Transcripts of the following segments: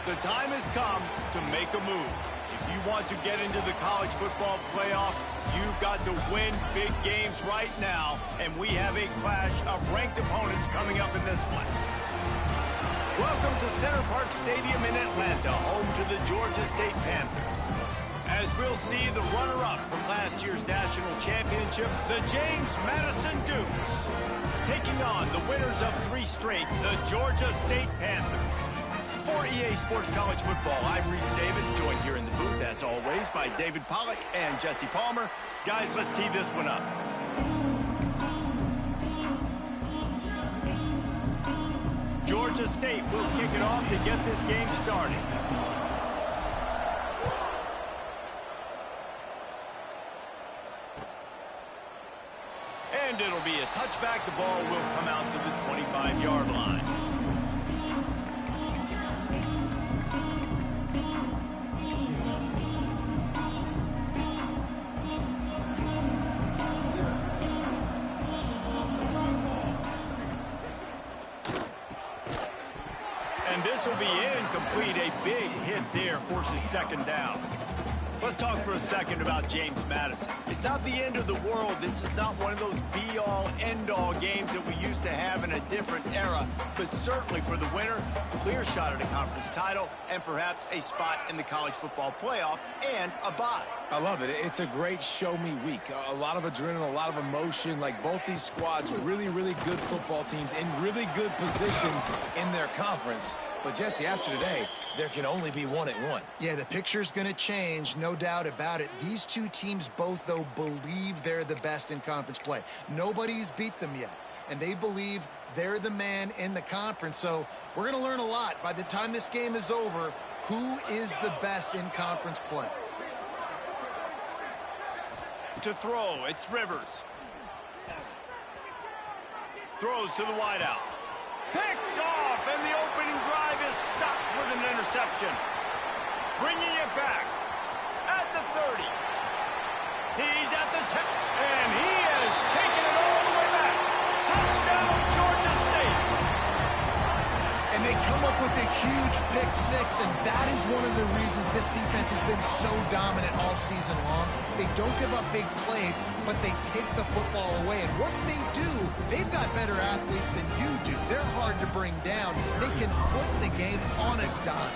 The time has come to make a move. If you want to get into the college football playoff, you've got to win big games right now, and we have a clash of ranked opponents coming up in this one. Welcome to Center Parc Stadium in Atlanta, home to the Georgia State Panthers. As we'll see the runner-up from last year's national championship, the James Madison Dukes, taking on the winners of 3 straight, the Georgia State Panthers. For EA Sports College Football, I'm Reese Davis, joined here in the booth, as always, by David Pollack and Jesse Palmer. Guys, let's tee this one up. Georgia State will kick it off to get this game started. And it'll be a touchback. The ball will come out to the 25-yard line. And this will be incomplete. A big hit there forces second down. Let's talk for a second about James Madison. It's not the end of the world. This is not one of those be-all, end-all games that we used to have in a different era. But certainly for the winner, clear shot at a conference title and perhaps a spot in the college football playoff and a bye. I love it. It's a great show-me week. A lot of adrenaline, a lot of emotion. Like both these squads, really, really good football teams in really good positions in their conference. But, Jesse, after today, there can only be one at one. Yeah, the picture's going to change, no doubt about it. These two teams both, though, believe they're the best in conference play. Nobody's beat them yet, and they believe they're the man in the conference. So we're going to learn a lot. By the time this game is over, who is the best in conference play? To throw, it's Rivers. Throws to the wideout. Picked off, and the opening drive is stopped with an interception. Bringing it back at the 30. He's at the 10, and he has taken it all the way back. Touchdown, Georgia State. And they come up with a huge pick-6, and that is one of the reasons this defense has been so dominant all season long. They don't give up big plays, but they take the football away. And once they do, they've got better athletes than you do. They're hard to bring down. They can flip the game on a dime.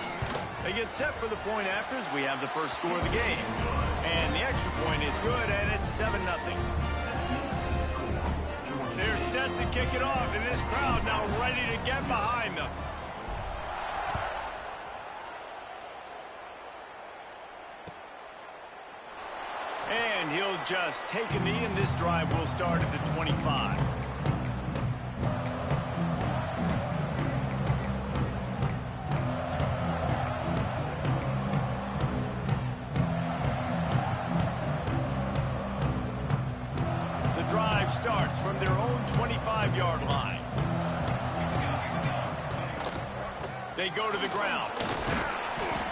They get set for the point afters. We have the first score of the game. And the extra point is good, and it's 7-0. They're set to kick it off, and this crowd now ready to get behind them. And he'll just take a knee, and this drive will start at the 25. The drive starts from their own 25-yard line. They go to the ground.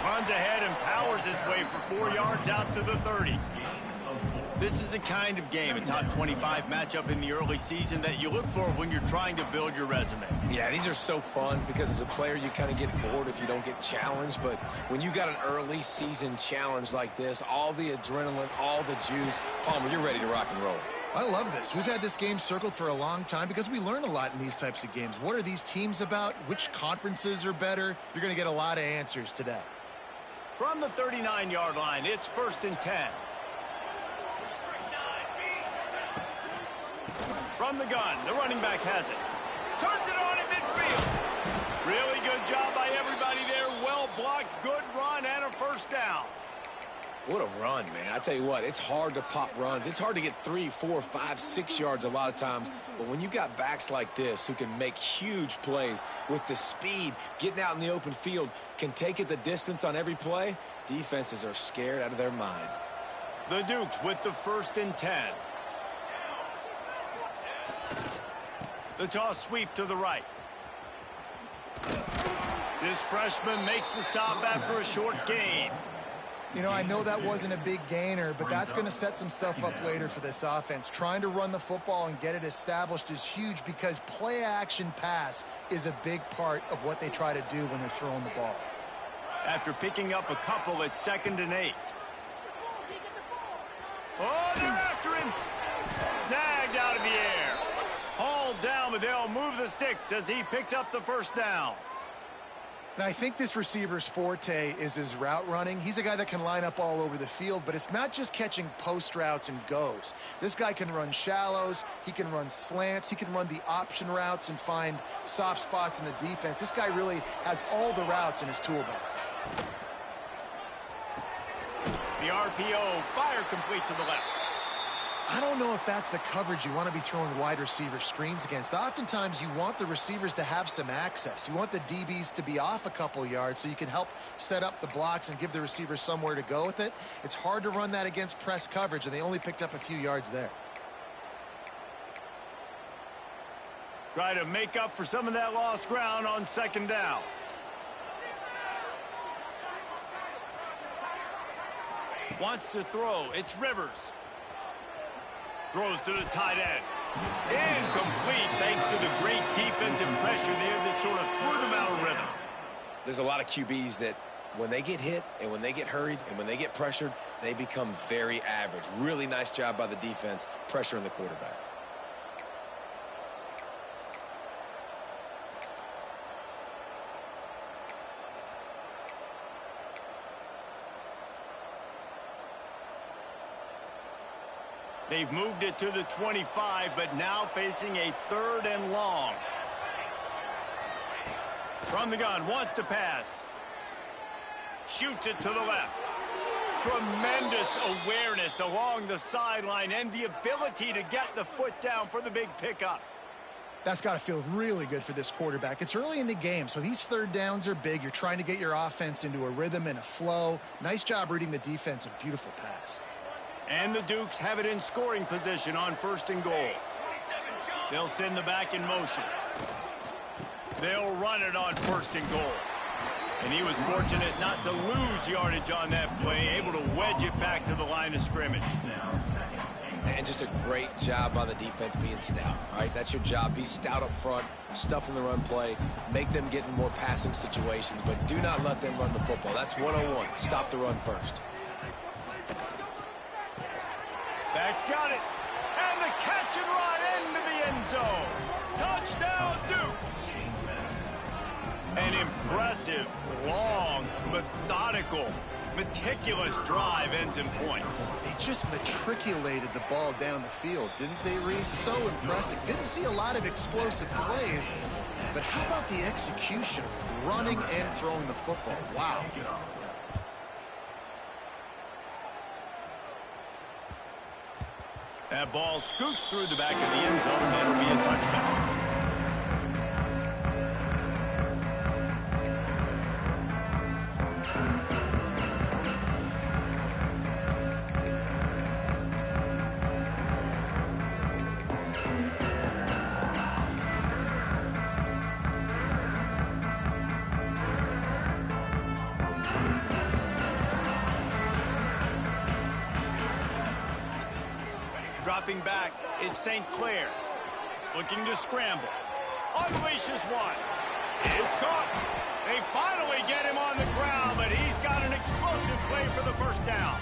Runs ahead and powers his way for 4 yards out to the 30. This is the kind of game, a top 25 matchup in the early season, that you look for when you're trying to build your resume. Yeah, these are so fun because as a player, you kind of get bored if you don't get challenged. But when you got an early season challenge like this, all the adrenaline, all the juice, Palmer, you're ready to rock and roll. I love this. We've had this game circled for a long time because we learn a lot in these types of games. What are these teams about? Which conferences are better? You're going to get a lot of answers today. From the 39-yard line, it's 1st and 10. From the gun, the running back has it. Turns it on in midfield. Really good job by everybody there. Well blocked, good run, and a first down. What a run, man. I tell you what, it's hard to pop runs. It's hard to get 3, 4, 5, 6 yards a lot of times. But when you got backs like this who can make huge plays with the speed, getting out in the open field, can take it the distance on every play, defenses are scared out of their mind. The Dukes with the 1st and 10. The toss sweep to the right. This freshman makes the stop after a short gain. You know, I know that wasn't a big gainer, but that's going to set some stuff up later for this offense. Trying to run the football and get it established is huge because play-action pass is a big part of what they try to do when they're throwing the ball. after picking up a couple at 2nd and 8. Oh, they're after him. Snagged out of the air. Hauled down, but they'll move the sticks as he picks up the first down. And I think this receiver's forte is his route running. He's a guy that can line up all over the field, but it's not just catching post routes and goes. This guy can run shallows, he can run slants, he can run the option routes and find soft spots in the defense. This guy really has all the routes in his toolbox. The RPO, fire complete to the left. I don't know if that's the coverage you want to be throwing wide receiver screens against. Oftentimes, you want the receivers to have some access. You want the DBs to be off a couple yards so you can help set up the blocks and give the receivers somewhere to go with it. It's hard to run that against press coverage, and they only picked up a few yards there. Try to make up for some of that lost ground on 2nd down. Wants to throw. It's Rivers. Throws to the tight end. Incomplete thanks to the great defensive pressure there that sort of threw them out of rhythm. There's a lot of QBs that when they get hit and when they get hurried and when they get pressured, they become very average. Really nice job by the defense pressuring the quarterback. They've moved it to the 25, but now facing a 3rd and long. From the gun, wants to pass. Shoots it to the left. Tremendous awareness along the sideline and the ability to get the foot down for the big pickup. That's got to feel really good for this quarterback. It's early in the game, so these 3rd downs are big. You're trying to get your offense into a rhythm and a flow. Nice job reading the defense. A beautiful pass. And the Dukes have it in scoring position on 1st and goal. They'll send the back in motion. They'll run it on 1st and goal. And he was fortunate not to lose yardage on that play, able to wedge it back to the line of scrimmage. And just a great job on the defense being stout. All right, that's your job. Be stout up front, stuff in the run play, make them get in more passing situations, but do not let them run the football. That's 101. Stop the run first. Back's got it. And the catch and run into the end zone. Touchdown, Dukes. An impressive, long, methodical, meticulous drive ends in points. They just matriculated the ball down the field, didn't they, Reese? So impressive. Didn't see a lot of explosive plays, but how about the execution, running and throwing the football? Wow. That ball scoots through the back of the end zone, and it'll be a touchback. Dropping back, it's St. Clair. Looking to scramble. Unleashes one. It's caught. They finally get him on the ground, but he's got an explosive play for the first down.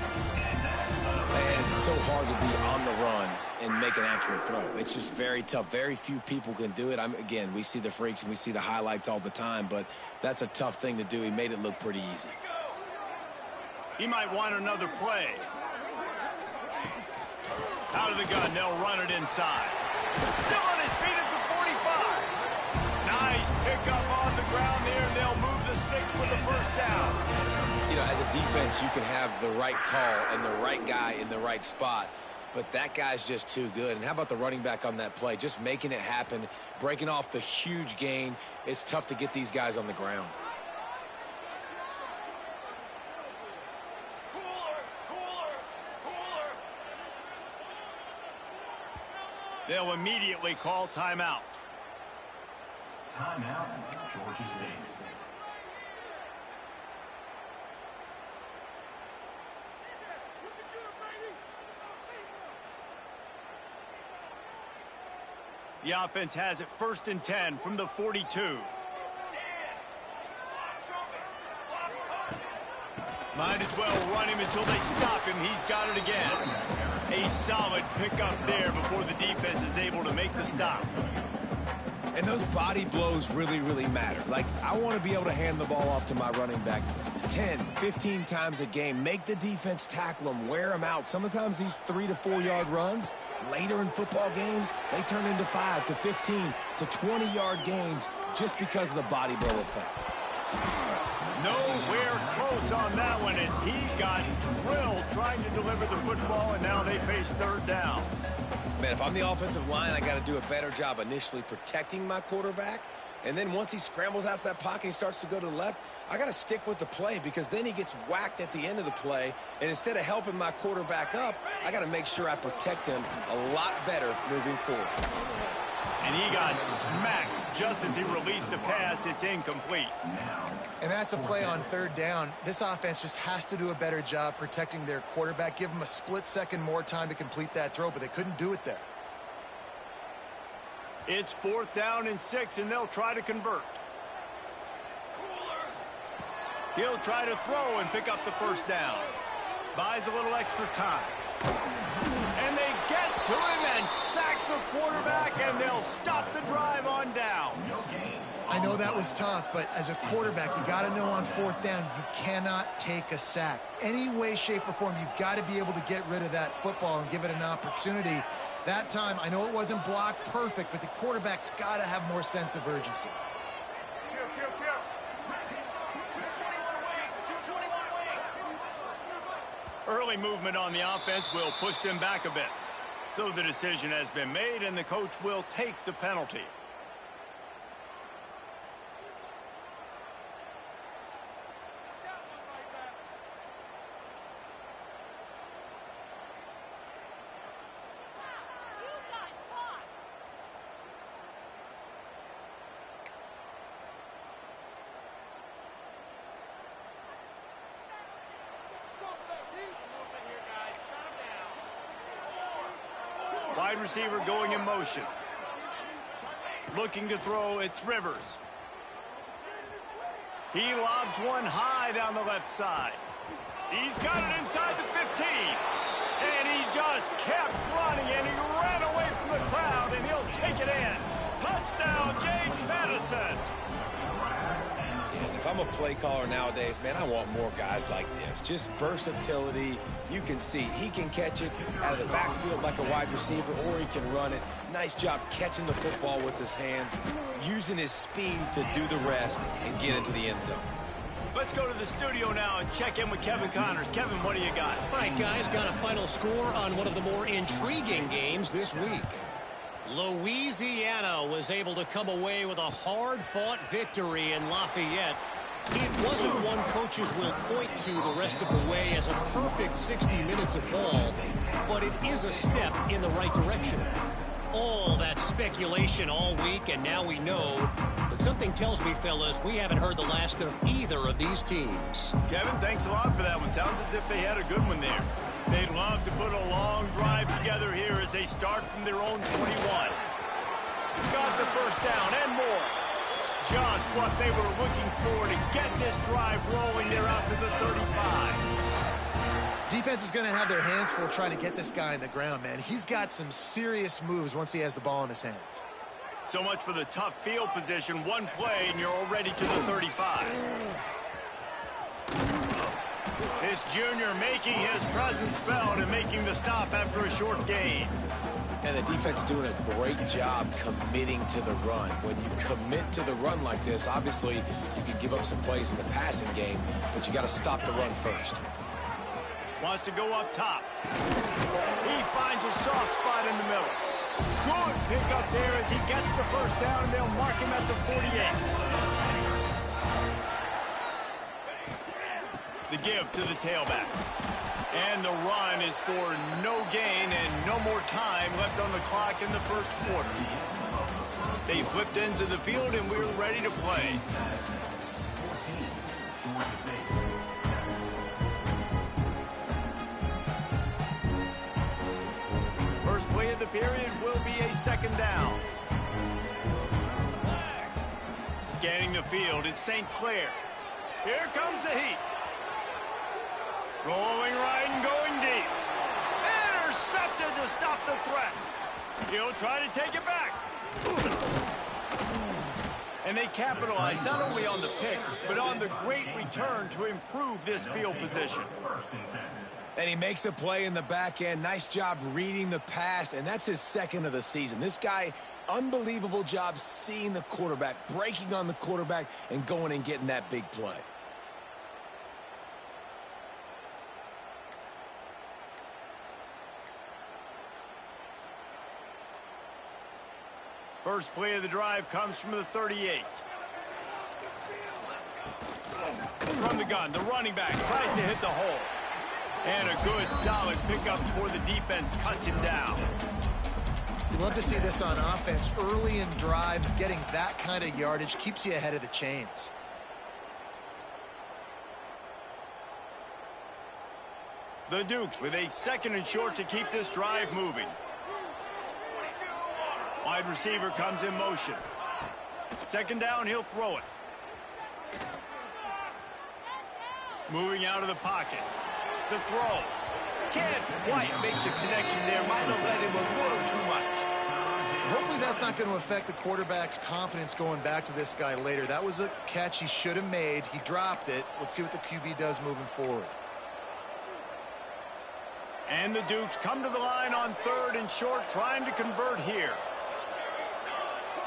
And it's so hard to be on the run and make an accurate throw. It's just very tough. Very few people can do it. Again, we see the freaks and we see the highlights all the time, but that's a tough thing to do. He made it look pretty easy. He might want another play. Out of the gun, they'll run it inside. Still on his feet at the 45. Nice pickup on the ground there, and they'll move the sticks for the first down. You know, as a defense, you can have the right call and the right guy in the right spot, but that guy's just too good. And how about the running back on that play? Just making it happen, breaking off the huge gain. It's tough to get these guys on the ground. They'll immediately call timeout. Timeout, Georgia State. The offense has it 1st and 10 from the 42. Might as well run him until they stop him. He's got it again. A solid pickup there before the defense is able to make the stop. And those body blows really, really matter. Like, I want to be able to hand the ball off to my running back 10, 15 times a game. Make the defense tackle them, wear them out. Sometimes these 3 to 4 yard runs, later in football games, they turn into 5 to 15 to 20 yard gains just because of the body blow effect. Nowhere close on that one as he got drilled trying to deliver the football, and now they face third down. Man, if I'm the offensive line, I got to do a better job initially protecting my quarterback. And then once he scrambles out of that pocket, he starts to go to the left, I got to stick with the play because then he gets whacked at the end of the play. And instead of helping my quarterback up, I got to make sure I protect him a lot better moving forward. And he got smacked just as he released the pass. It's incomplete. And that's a play on third down. This offense just has to do a better job protecting their quarterback. Give them a split second more time to complete that throw, but they couldn't do it there. It's 4th down and 6, and they'll try to convert. He'll try to throw and pick up the first down. Buys a little extra time. And they get to him and sack the quarterback, and they'll stop the drive on downs. I know that was tough, but as a quarterback, you got to know on 4th down, you cannot take a sack. Any way, shape, or form, you've got to be able to get rid of that football and give it an opportunity. That time, I know it wasn't blocked perfect, but the quarterback's got to have more sense of urgency. Early movement on the offense will push them back a bit. So the decision has been made, and the coach will take the penalty. Wide receiver going in motion. Looking to throw, it's Rivers. He lobs one high down the left side. He's got it inside the 15. And he just kept running, and he ran away from the crowd, and he'll take it in. Touchdown, James Madison. If I'm a play caller nowadays, man, I want more guys like this. Just versatility. You can see he can catch it out of the backfield like a wide receiver, or he can run it. Nice job catching the football with his hands, using his speed to do the rest and get into the end zone. Let's go to the studio now and check in with Kevin Connors. Kevin, what do you got? All right, guys, got a final score on one of the more intriguing games this week. Louisiana was able to come away with a hard-fought victory in Lafayette. It wasn't one coaches will point to the rest of the way as a perfect 60 minutes of ball, but it is a step in the right direction. All that speculation all week, and now we know. But something tells me, fellas, we haven't heard the last of either of these teams. Kevin, thanks a lot for that one. Sounds as if they had a good one there. They'd love to put a long drive together here as they start from their own 21. Got the first down and more. Just what they were looking for to get this drive rolling. They're out to the 35. Defense is going to have their hands full trying to get this guy on the ground, man. He's got some serious moves once he has the ball in his hands. So much for the tough field position. One play, and you're already to the 35. This junior making his presence felt and making the stop after a short gain. And the defense doing a great job committing to the run. When you commit to the run like this, obviously you can give up some plays in the passing game, but you got to stop the run first. Wants to go up top. He finds a soft spot in the middle. Good pick up there as he gets the first down, and they'll mark him at the 48. The give to the tailback. And the run is for no gain and no more time left on the clock in the first quarter. They flipped into the field, and we're ready to play. First play of the period will be a second down. Scanning the field, it's St. Clair. Here comes the heat. Rolling right and going deep. Intercepted to stop the threat. He'll try to take it back. And they capitalize not only on the pick, but on the great return to improve this field position. And he makes a play in the back end. Nice job reading the pass, and that's his second of the season. This guy, unbelievable job seeing the quarterback, breaking on the quarterback, and going and getting that big play. First play of the drive comes from the 38. From the gun, the running back tries to hit the hole. And a good, solid pickup before the defense cuts him down. You love to see this on offense. Early in drives, getting that kind of yardage keeps you ahead of the chains. The Dukes with a second and short to keep this drive moving. Wide receiver comes in motion. Second down, he'll throw it. Moving out of the pocket. The throw. Can't quite make the connection there. Might have led him a little too much. Hopefully that's not going to affect the quarterback's confidence going back to this guy later. That was a catch he should have made. He dropped it. Let's see what the QB does moving forward. And the Dukes come to the line on third and short, trying to convert here.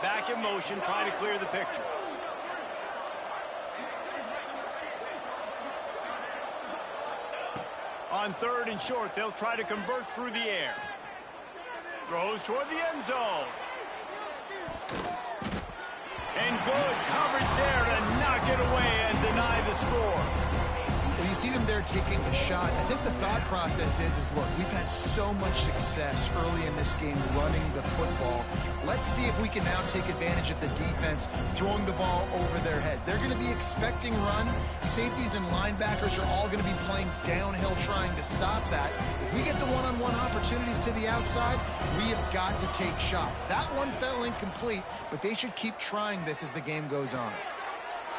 Back in motion, trying to clear the picture. On third and short, they'll try to convert through the air. Throws toward the end zone. And good coverage there to knock it away and deny the score. Well, you see them there taking a shot. I think the thought process is look, we've had so much success early in this game running the football. Let's see if we can now take advantage of the defense throwing the ball over their heads. They're going to be expecting run. Safeties and linebackers are all going to be playing downhill trying to stop that. If we get the one-on-one opportunities to the outside, we have got to take shots. That one fell incomplete, but they should keep trying this as the game goes on.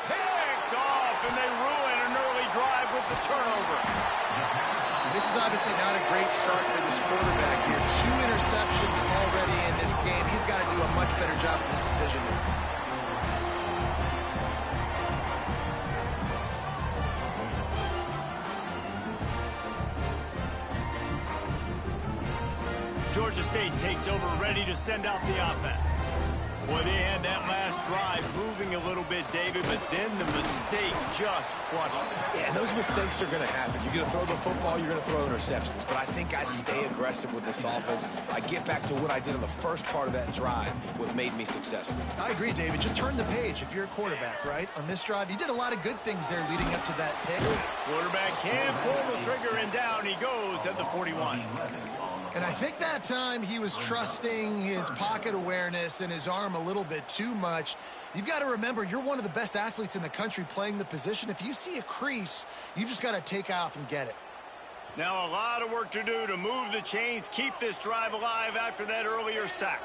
Picked off, and they ruin an early drive with the turnover. This is obviously not a great start for this quarterback here. 2 interceptions already in this game. He's got to do a much better job of this decision making. Georgia State takes over, ready to send out the offense. Boy, they had that last drive moving a little bit, David, but then the mistake just crushed them. Yeah, and those mistakes are going to happen. You're going to throw the football, you're going to throw interceptions. But I think I stay aggressive with this offense. I get back to what I did in the first part of that drive, what made me successful. I agree, David. Just turn the page if you're a quarterback, right? On this drive, you did a lot of good things there leading up to that pick. Quarterback can pull the trigger, and down he goes at the 41. And I think that time he was trusting his pocket awareness and his arm a little bit too much. You've got to remember, you're one of the best athletes in the country playing the position. If you see a crease, you've just got to take off and get it. Now a lot of work to do to move the chains, keep this drive alive after that earlier sack.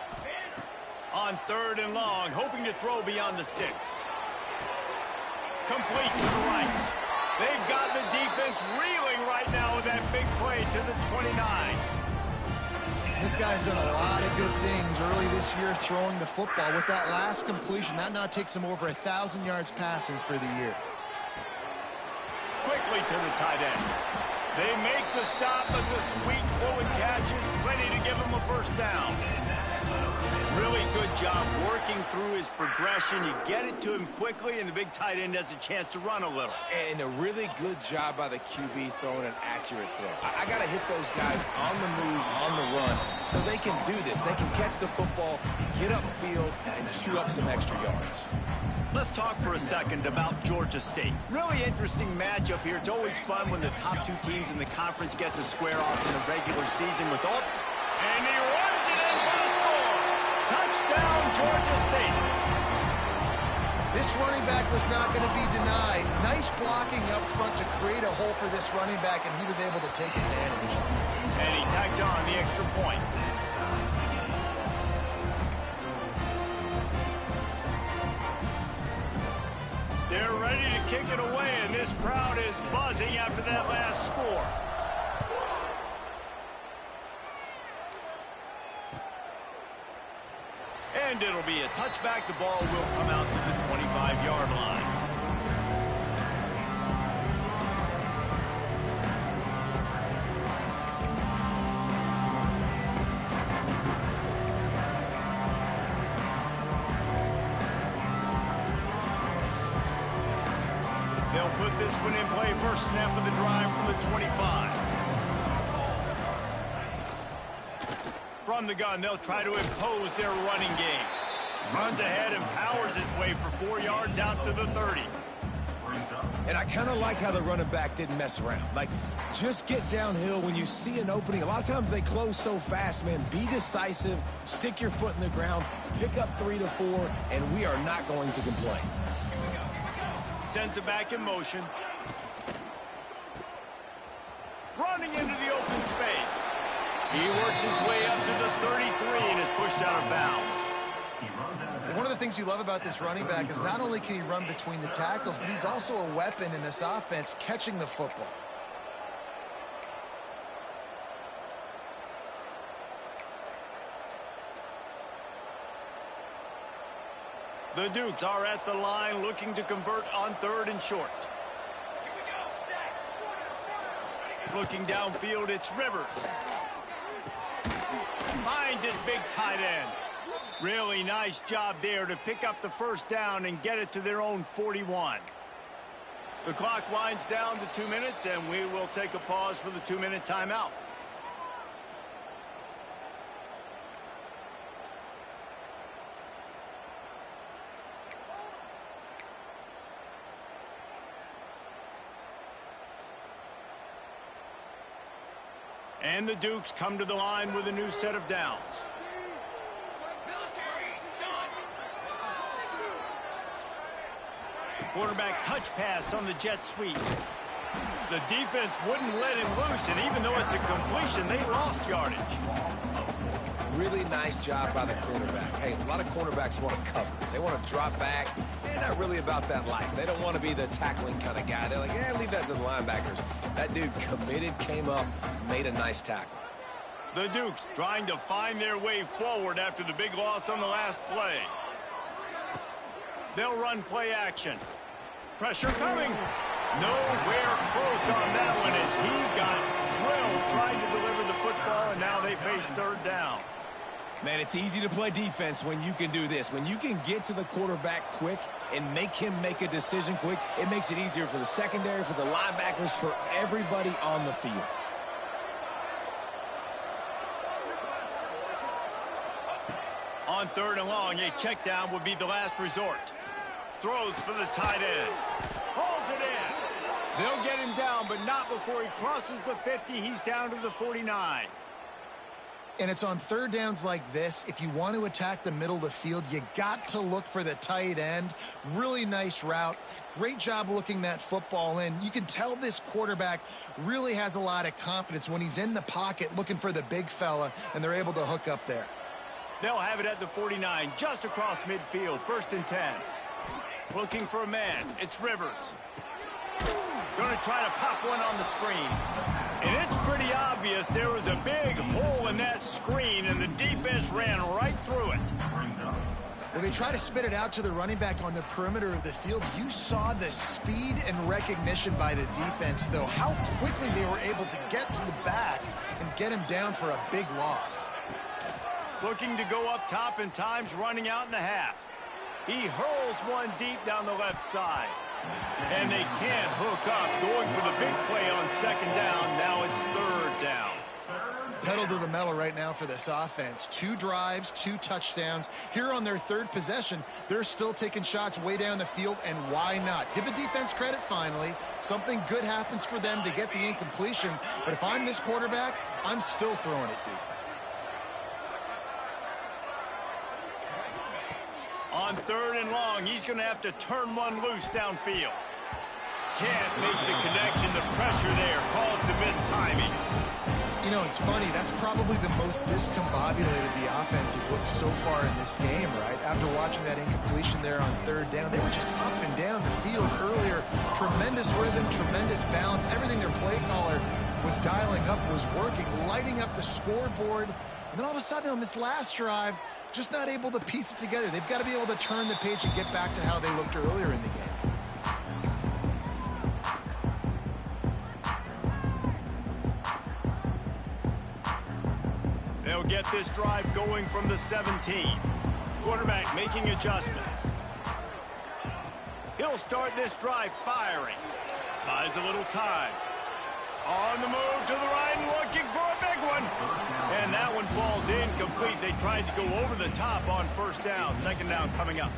On third and long, hoping to throw beyond the sticks. Complete to the right. They've got the defense reeling right now with that big play to the 29. This guy's done a lot of good things early this year throwing the football. With that last completion, that now takes him over 1,000 yards passing for the year. Quickly to the tight end. They make the stop, but the sweet forward catch is plenty to give him a first down. Really good job working through his progression. You get it to him quickly, and the big tight end has a chance to run a little. And a really good job by the QB throwing an accurate throw. I got to hit those guys on the move, on the run, so they can do this. They can catch the football, get upfield, and chew up some extra yards. Let's talk for a second about Georgia State. Really interesting matchup here. It's always fun when the top 2 teams in the conference get to square off in the regular season with all... And he runs it in for the score! Touchdown, Georgia State! This running back was not going to be denied. Nice blocking up front to create a hole for this running back, and he was able to take advantage. And he tags on the extra point. They're ready to kick it away, and this crowd crowd is buzzing after that last score. And it'll be a touchback. The ball will come out to the 25-yard line. They'll put this one in play. First snap of the drive from the 25. From the gun, they'll try to impose their running game. Runs ahead and powers his way for 4 yards out to the 30. And I kind of like how the running back didn't mess around. Like, just get downhill when you see an opening. A lot of times they close so fast, man. Be decisive, stick your foot in the ground, pick up 3 to 4, and we are not going to complain. Sends it back in motion. Running into the open space. He works his way up to the 33 and is pushed out of bounds. One of the things you love about this running back is not only can he run between the tackles, but he's also a weapon in this offense catching the football. The Dukes are at the line looking to convert on 3rd and short. Looking downfield, it's Rivers. Finds his big tight end. Really nice job there to pick up the first down and get it to their own 41. The clock winds down to 2 minutes, and we will take a pause for the 2-minute timeout. And the Dukes come to the line with a new set of downs. Quarterback touch pass on the jet sweep. The defense wouldn't let him loose, and even though it's a completion, they lost yardage. Really nice job by the cornerback. Hey, a lot of cornerbacks want to cover. They want to drop back. They're not really about that life. They don't want to be the tackling kind of guy. They're like, yeah, leave that to the linebackers. That dude committed, came up, made a nice tackle. The Dukes trying to find their way forward after the big loss on the last play. They'll run play action. Pressure coming. Nowhere close on that one as he got drilled trying to deliver the football, and now they face 3rd down. Man, it's easy to play defense when you can do this. When you can get to the quarterback quick and make him make a decision quick, it makes it easier for the secondary, for the linebackers, for everybody on the field. On 3rd and long, a check down would be the last resort. Throws for the tight end. Hauls it in. They'll get him down, but not before he crosses the 50. He's down to the 49. And it's on 3rd downs like this. If you want to attack the middle of the field, you got to look for the tight end. Really nice route. Great job looking that football in. You can tell this quarterback really has a lot of confidence when he's in the pocket looking for the big fella, and they're able to hook up there. They'll have it at the 49, just across midfield, 1st and 10. Looking for a man. It's Rivers. Going to try to pop one on the screen. And it's pretty obvious there was a big hole in that screen, and the defense ran right through it. When they try to spit it out to the running back on the perimeter of the field, you saw the speed and recognition by the defense, though, how quickly they were able to get to the back and get him down for a big loss. Looking to go up top in times, running out in the half. He hurls one deep down the left side. And they can't hook up, going for the big play on 2nd down. Now it's 3rd down. Pedal to the metal right now for this offense. 2 drives, 2 touchdowns. Here on their 3rd possession, they're still taking shots way down the field, and why not? Give the defense credit finally. Something good happens for them to get the incompletion, but if I'm this quarterback, I'm still throwing it deep. On 3rd and long, he's going to have to turn one loose downfield. Can't make the connection. The pressure there caused the missed timing. You know, it's funny. That's probably the most discombobulated the offense has looked so far in this game, right? After watching that incompletion there on third down, they were just up and down the field earlier. Tremendous rhythm, tremendous balance. Everything their play caller was dialing up was working, lighting up the scoreboard. And then all of a sudden on this last drive, just not able to piece it together. They've got to be able to turn the page and get back to how they looked earlier in the game. They'll get this drive going from the 17. Quarterback making adjustments. He'll start this drive firing. Buys a little time. On the move to the right and looking for a big one. And that one falls incomplete. They tried to go over the top on first down. Second down coming up.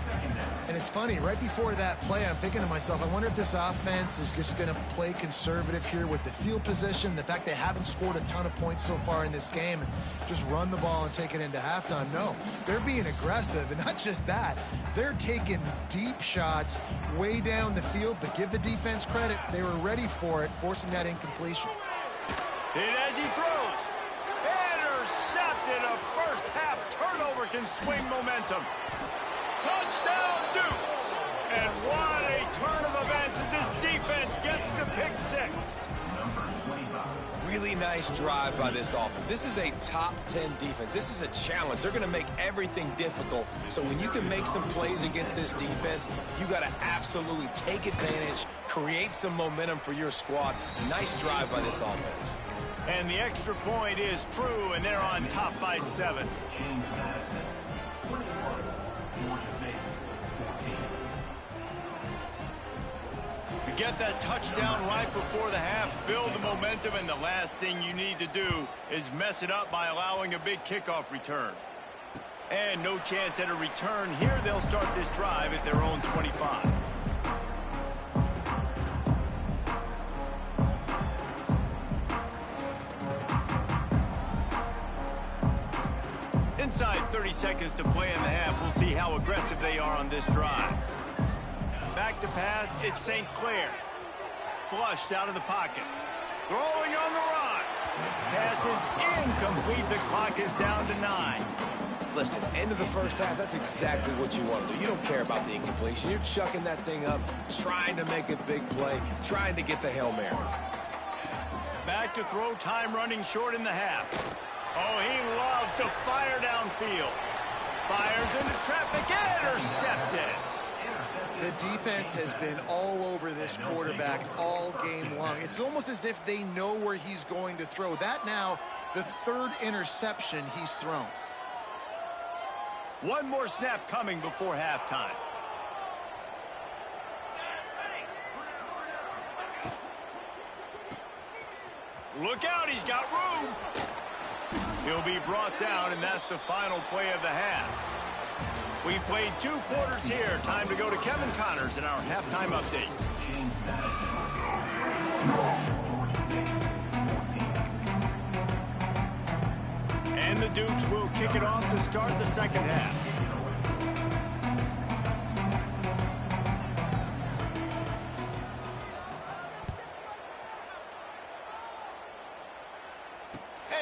And it's funny, right before that play, I'm thinking to myself, I wonder if this offense is just going to play conservative here with the field position, the fact they haven't scored a ton of points so far in this game, and just run the ball and take it into halftime. No, they're being aggressive, and not just that. They're taking deep shots way down the field, but give the defense credit. They were ready for it, forcing that incompletion. And as he throws, intercepted. A first half turnover can swing momentum. Touchdown, Dukes! And what a turn of events as this defense gets to pick six. Really nice drive by this offense. This is a top 10 defense. This is a challenge. They're going to make everything difficult. So when you can make some plays against this defense, you got to absolutely take advantage, create some momentum for your squad. Nice drive by this offense. And the extra point is true, and they're on top by 7. You get that touchdown right before the half, build the momentum, and the last thing you need to do is mess it up by allowing a big kickoff return. And no chance at a return here. They'll start this drive at their own 25. Inside 30 seconds to play in the half. We'll see how aggressive they are on this drive. Back to pass, it's St. Clair. Flushed out of the pocket. Throwing on the run. Pass is incomplete. The clock is down to 9. Listen, end of the first half, that's exactly what you want to do. You don't care about the incompletion. You're chucking that thing up, trying to make a big play, trying to get the Hail Mary. Back to throw, time running short in the half. Oh, he loves to fire downfield. Fires into traffic, intercepted. The defense has been all over this quarterback all game long. It's almost as if they know where he's going to throw. That now, the third interception he's thrown. One more snap coming before halftime. Look out, he's got room. He'll be brought down, and that's the final play of the half. We've played 2 quarters here. Time to go to Kevin Connors in our halftime update. And the Dukes will kick it off to start the second half.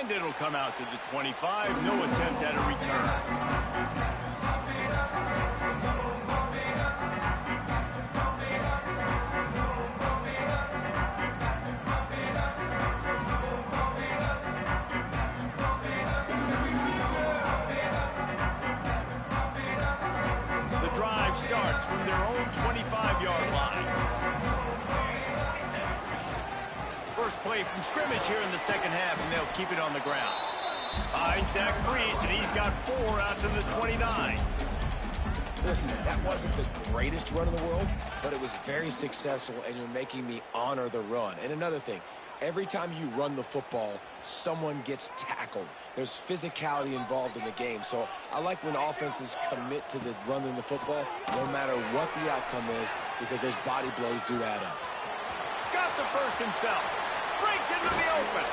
And it'll come out to the 25. No attempt at a return. The drive starts from their own 25-yard line. First play from scrimmage here in the second half, and they'll keep it on the ground. Finds that crease, and he's got 4 out to the 29. Listen, that wasn't the greatest run in the world, but it was very successful, and you're making me honor the run. And another thing, every time you run the football, someone gets tackled. There's physicality involved in the game. So I like when offenses commit to the running the football, no matter what the outcome is, because those body blows do add up. Got the first himself. Breaks into the open.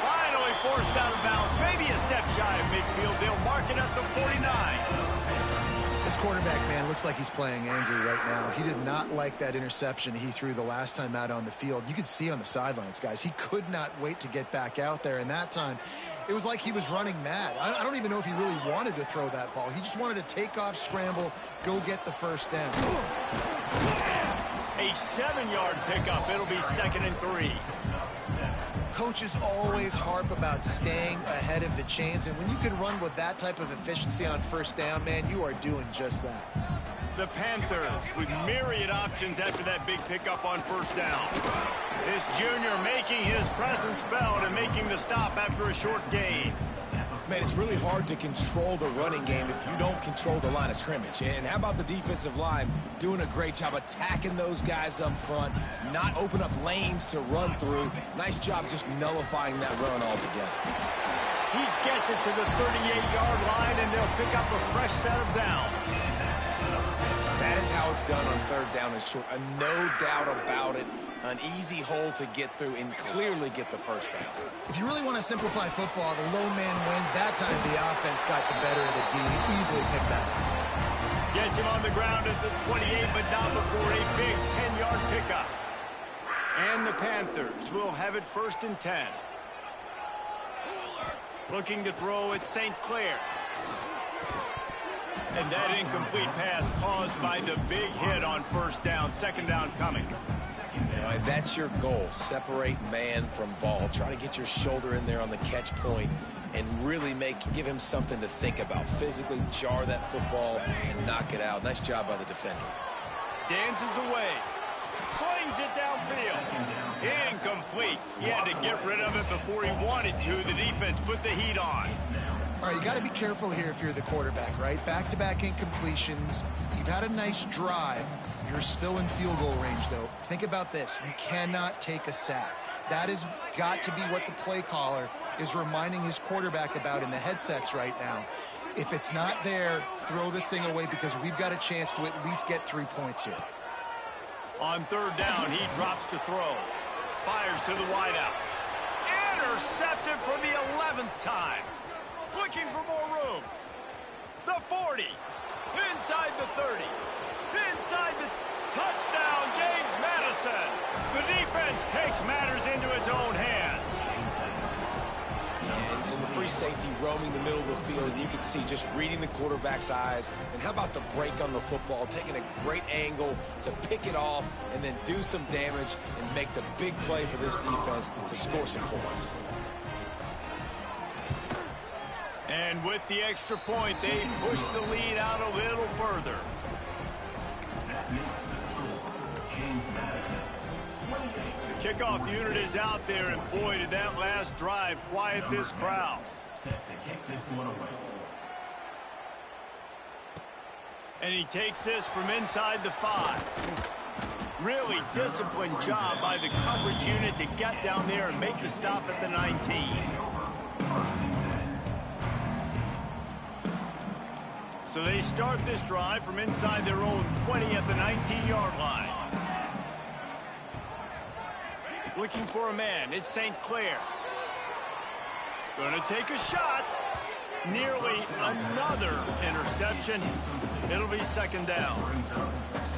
Finally forced out of bounds. Maybe a step shy of midfield. They'll mark it at the 49. This quarterback, man, looks like he's playing angry right now. He did not like that interception he threw the last time out on the field. You could see on the sidelines, guys, he could not wait to get back out there. And that time, it was like he was running mad. I don't even know if he really wanted to throw that ball. He just wanted to take off, scramble, go get the first down. A 7-yard pickup. It'll be 2nd and 3. Coaches always harp about staying ahead of the chains, and when you can run with that type of efficiency on first down, man, you are doing just that. The Panthers with myriad options after that big pickup on first down. This junior making his presence felt and making the stop after a short gain. Man, it's really hard to control the running game if you don't control the line of scrimmage. And how about the defensive line doing a great job attacking those guys up front, not open up lanes to run through. Nice job just nullifying that run altogether. He gets it to the 38-yard line, and they'll pick up a fresh set of downs. That is how it's done on third down and short. No doubt about it. An easy hole to get through and clearly get the first down. If you really want to simplify football, the low man wins. That time the offense got the better of the D. Easily picked that up. Gets him on the ground at the 28, but not before a big 10-yard pickup. And the Panthers will have it 1st and 10. Looking to throw at St. Clair. And that incomplete pass caused by the big hit on first down. 2nd down coming. And that's your goal. Separate man from ball. Try to get your shoulder in there on the catch point and really give him something to think about. Physically jar that football and knock it out. Nice job by the defender. Dances away. Slings it downfield. Incomplete. He had to get rid of it before he wanted to. The defense put the heat on. All right, you got to be careful here if you're the quarterback, right? Back-to-back incompletions. You've had a nice drive. You're still in field goal range, though. Think about this. You cannot take a sack. That has got to be what the play caller is reminding his quarterback about in the headsets right now. If it's not there, throw this thing away because we've got a chance to at least get 3 points here. On third down, he drops to throw. Fires to the wideout. Intercepted for the 11th time. Looking for more room. The 40. Inside the 30. Inside the touchdown, James Madison. The defense takes matters into its own hands. And the free safety roaming the middle of the field, you can see just reading the quarterback's eyes. And how about the break on the football, taking a great angle to pick it off and then do some damage and make the big play for this defense to score some points. And with the extra point, they push the lead out a little further. The kickoff unit is out there, and boy, did that last drive quiet this crowd. And he takes this from inside the 5. Really disciplined job by the coverage unit to get down there and make the stop at the 19. So they start this drive from inside their own 20 at the 19-yard line. Looking for a man. It's St. Clair. Going to take a shot. Nearly another interception. It'll be 2nd down.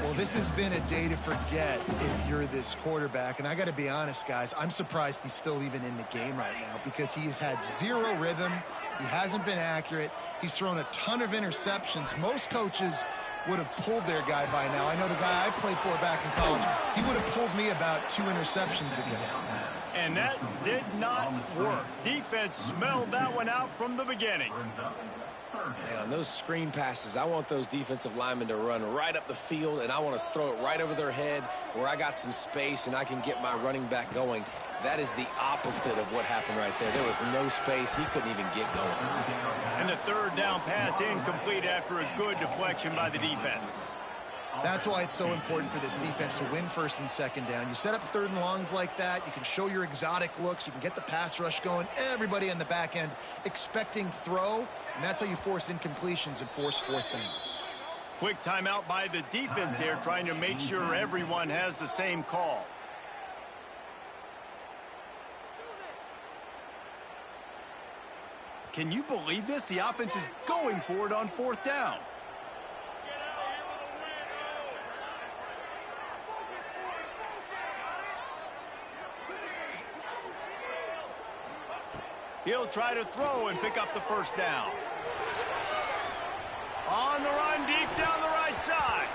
Well, this has been a day to forget if you're this quarterback. And I got to be honest, guys, I'm surprised he's still even in the game right now because he has had zero rhythm. He hasn't been accurate. He's thrown a ton of interceptions. Most coaches would have pulled their guy by now. I know the guy I played for back in college, he would have pulled me about 2 interceptions ago. And that did not work. Defense smelled that one out from the beginning. Man, on those screen passes, I want those defensive linemen to run right up the field, and I want to throw it right over their head where I got some space and I can get my running back going. That is the opposite of what happened right there. There was no space. He couldn't even get going. And the 3rd down pass incomplete after a good deflection by the defense. That's why it's so important for this defense to win 1st and 2nd down. You set up 3rd and longs like that. You can show your exotic looks. You can get the pass rush going. Everybody on the back end expecting throw, and that's how you force incompletions and force 4th downs. Quick timeout by the defense there, trying to make sure everyone has the same call. Can you believe this? The offense is going for it on 4th down. He'll try to throw and pick up the first down. On the run deep down the right side.